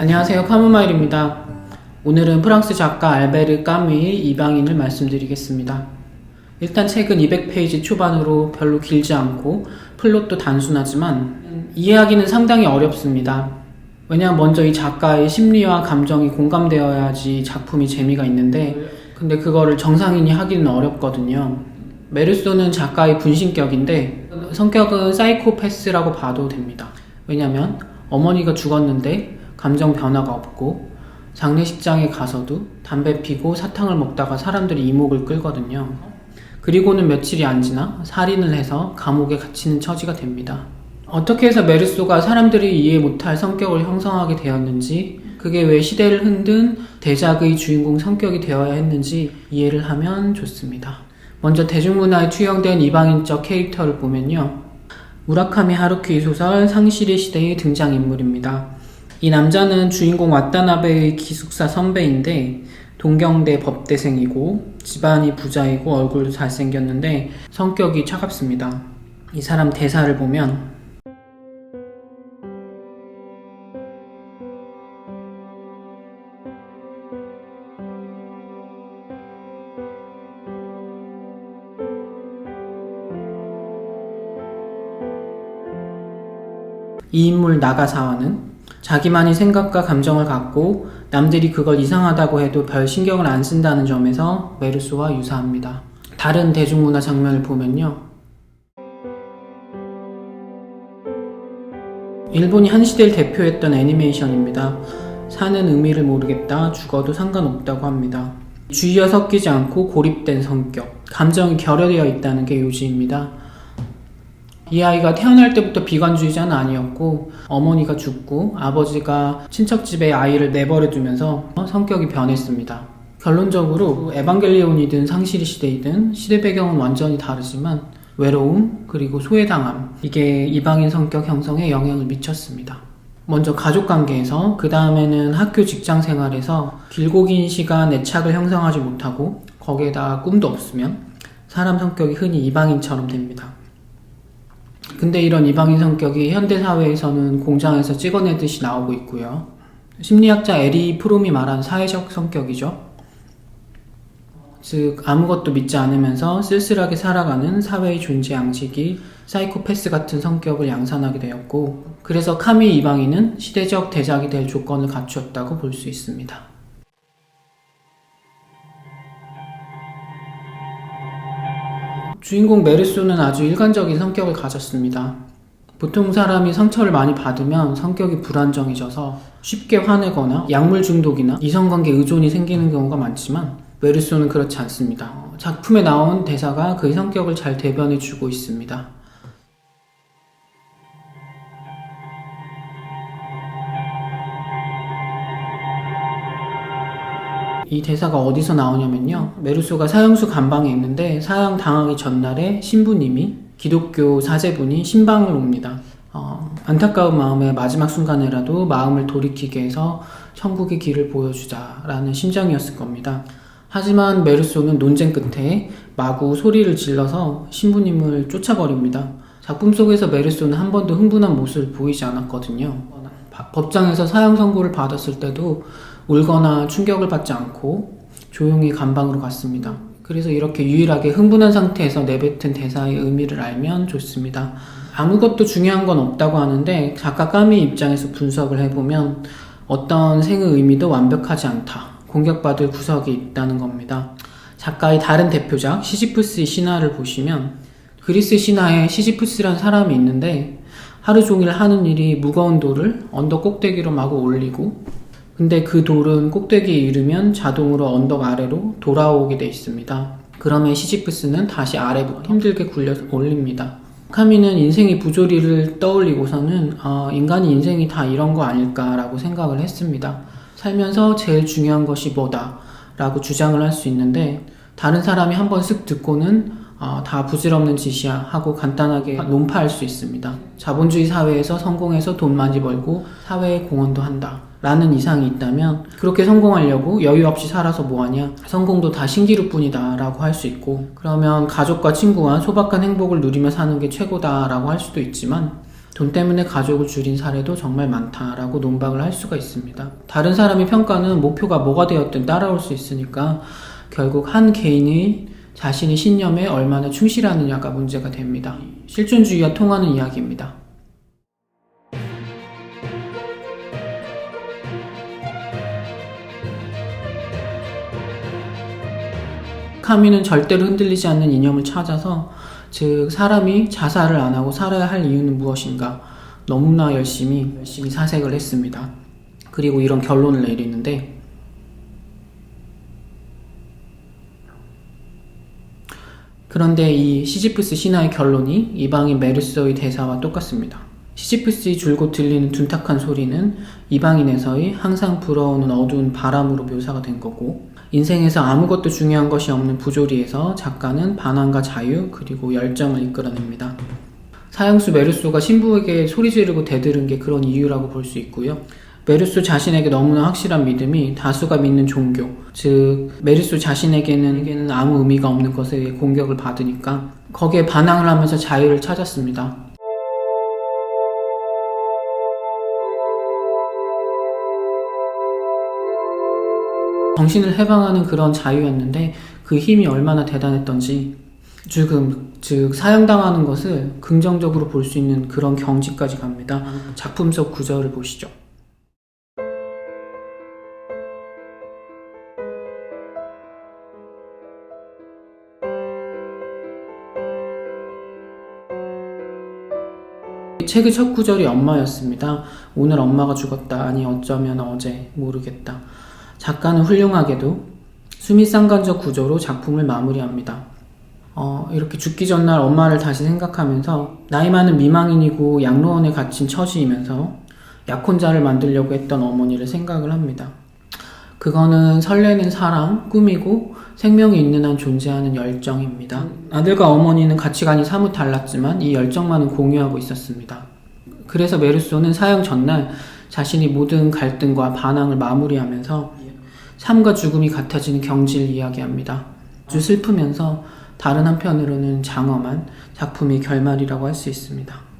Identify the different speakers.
Speaker 1: 안녕하세요, 카모마일입니다. 오늘은 프랑스 작가 알베르 까뮈의 이방인을 말씀드리겠습니다. 일단 책은 200페이지 초반으로 별로 길지 않고 플롯도 단순하지만 이해하기는 상당히 어렵습니다. 왜냐하면 먼저 이 작가의 심리와 감정이 공감되어야지 작품이 재미가 있는데 근데 그거를 정상인이 하기는 어렵거든요. 메르소는 작가의 분신격인데 성격은 사이코패스라고 봐도 됩니다. 왜냐하면 어머니가 죽었는데 감정 변화가 없고 장례식장에 가서도 담배 피고 사탕을 먹다가 사람들이 이목을 끌거든요. 그리고는 며칠이 안 지나 살인을 해서 감옥에 갇히는 처지가 됩니다. 어떻게 해서 메르소가 사람들이 이해 못할 성격을 형성하게 되었는지, 그게 왜 시대를 흔든 대작의 주인공 성격이 되어야 했는지 이해를 하면 좋습니다. 먼저 대중문화에 투영된 이방인적 캐릭터를 보면요, 무라카미 하루키 소설 상실의 시대의 등장인물입니다. 이 남자는 주인공 와타나베의 기숙사 선배인데 동경대 법대생이고 집안이 부자이고 얼굴도 잘생겼는데 성격이 차갑습니다. 이 사람 대사를 보면 이 인물 나가사와는 자기만이 생각과 감정을 갖고 남들이 그걸 이상하다고 해도 별 신경을 안 쓴다는 점에서 메르소와 유사합니다. 다른 대중문화 장면을 보면요, 일본이 한 시대를 대표했던 애니메이션입니다. 사는 의미를 모르겠다, 죽어도 상관없다고 합니다. 주의와 섞이지 않고 고립된 성격, 감정이 결여되어 있다는 게 요지입니다. 이 아이가 태어날 때부터 비관주의자는 아니었고 어머니가 죽고 아버지가 친척집에 아이를 내버려 두면서 성격이 변했습니다. 결론적으로 에반겔리온이든 상실의 시대이든 시대 배경은 완전히 다르지만 외로움 그리고 소외당함, 이게 이방인 성격 형성에 영향을 미쳤습니다. 먼저 가족관계에서, 그 다음에는 학교 직장 생활에서 길고 긴 시간 애착을 형성하지 못하고 거기에다가 꿈도 없으면 사람 성격이 흔히 이방인처럼 됩니다. 근데 이런 이방인 성격이 현대사회에서는 공장에서 찍어내듯이 나오고 있고요. 심리학자 에리 프롬이 말한 사회적 성격이죠. 즉 아무것도 믿지 않으면서 쓸쓸하게 살아가는 사회의 존재 양식이 사이코패스 같은 성격을 양산하게 되었고, 그래서 카뮈 이방인은 시대적 대작이 될 조건을 갖추었다고 볼 수 있습니다. 주인공 메르소는 아주 일관적인 성격을 가졌습니다. 보통 사람이 상처를 많이 받으면 성격이 불안정해져서 쉽게 화내거나 약물 중독이나 이성관계 의존이 생기는 경우가 많지만 메르소는 그렇지 않습니다. 작품에 나온 대사가 그의 성격을 잘 대변해주고 있습니다. 이 대사가 어디서 나오냐면요, 메르소가 사형수 감방에 있는데 사형 당하기 전날에 신부님이, 기독교 사제분이 신방을 옵니다. 안타까운 마음에 마지막 순간에라도 마음을 돌이키게 해서 천국의 길을 보여주자라는 심정이었을 겁니다. 하지만 메르소는 논쟁 끝에 마구 소리를 질러서 신부님을 쫓아버립니다. 작품 속에서 메르소는 한 번도 흥분한 모습을 보이지 않았거든요. 법정에서 사형 선고를 받았을 때도 울거나 충격을 받지 않고 조용히 감방으로 갔습니다. 그래서 이렇게 유일하게 흥분한 상태에서 내뱉은 대사의 의미를 알면 좋습니다. 아무것도 중요한 건 없다고 하는데 작가 까뮈 입장에서 분석을 해보면 어떤 생의 의미도 완벽하지 않다, 공격받을 구석이 있다는 겁니다. 작가의 다른 대표작 시지프스의 신화를 보시면 그리스 신화에 시지프스란 사람이 있는데 하루 종일 하는 일이 무거운 돌을 언덕 꼭대기로 마구 올리고, 근데 그 돌은 꼭대기에 이르면 자동으로 언덕 아래로 돌아오게 돼 있습니다. 그러면 시지프스는 다시 아래부터 힘들게 굴려서 올립니다. 카뮈는 인생의 부조리를 떠올리고서는 인간이 인생이 다 이런 거 아닐까라고 생각을 했습니다. 살면서 제일 중요한 것이 뭐다 라고 주장을 할 수 있는데, 다른 사람이 한번 쓱 듣고는 다 부질없는 짓이야 하고 간단하게 논파할 수 있습니다. 자본주의 사회에서 성공해서 돈 많이 벌고 사회에 공헌도 한다 라는 이상이 있다면, 그렇게 성공하려고 여유 없이 살아서 뭐하냐, 성공도 다 신기루 뿐이다 라고 할 수 있고, 그러면 가족과 친구와 소박한 행복을 누리며 사는 게 최고다 라고 할 수도 있지만, 돈 때문에 가족을 줄인 사례도 정말 많다라고 논박을 할 수가 있습니다. 다른 사람의 평가는 목표가 뭐가 되었든 따라올 수 있으니까 결국 한 개인이 자신의 신념에 얼마나 충실하느냐가 문제가 됩니다. 실존주의와 통하는 이야기입니다. 카미는 절대로 흔들리지 않는 이념을 찾아서, 즉 사람이 자살을 안 하고 살아야 할 이유는 무엇인가 너무나 열심히 사색을 했습니다. 그리고 이런 결론을 내리는데, 그런데 이 시지프스 신화의 결론이 이방인 메르소의 대사와 똑같습니다. 시지프스의 줄곧 들리는 둔탁한 소리는 이방인에서의 항상 불어오는 어두운 바람으로 묘사가 된 거고, 인생에서 아무것도 중요한 것이 없는 부조리에서 작가는 반항과 자유 그리고 열정을 이끌어냅니다. 사형수 메르소가 신부에게 소리 지르고 대들은 게 그런 이유라고 볼 수 있고요. 메르소 자신에게 너무나 확실한 믿음이 다수가 믿는 종교, 즉 메르소 자신에게는 아무 의미가 없는 것에 공격을 받으니까 거기에 반항을 하면서 자유를 찾았습니다. 정신을 해방하는 그런 자유였는데 그 힘이 얼마나 대단했던지, 즉 사형당하는 것을 긍정적으로 볼 수 있는 그런 경지까지 갑니다. 작품 속 구절을 보시죠. 책의 첫 구절이 엄마였습니다. 오늘 엄마가 죽었다. 아니 어쩌면 어제 모르겠다. 작가는 훌륭하게도 수미상관적 구조로 작품을 마무리합니다. 이렇게 죽기 전날 엄마를 다시 생각하면서 나이 많은 미망인이고 양로원에 갇힌 처지이면서 약혼자를 만들려고 했던 어머니를 생각을 합니다. 그거는 설레는 사랑, 꿈이고 생명이 있는 한 존재하는 열정입니다. 아들과 어머니는 가치관이 사뭇 달랐지만 이 열정만은 공유하고 있었습니다. 그래서 메르소는 사형 전날 자신이 모든 갈등과 반항을 마무리하면서 삶과 죽음이 같아지는 경지를 이야기합니다. 아주 슬프면서 다른 한편으로는 장엄한 작품의 결말이라고 할 수 있습니다.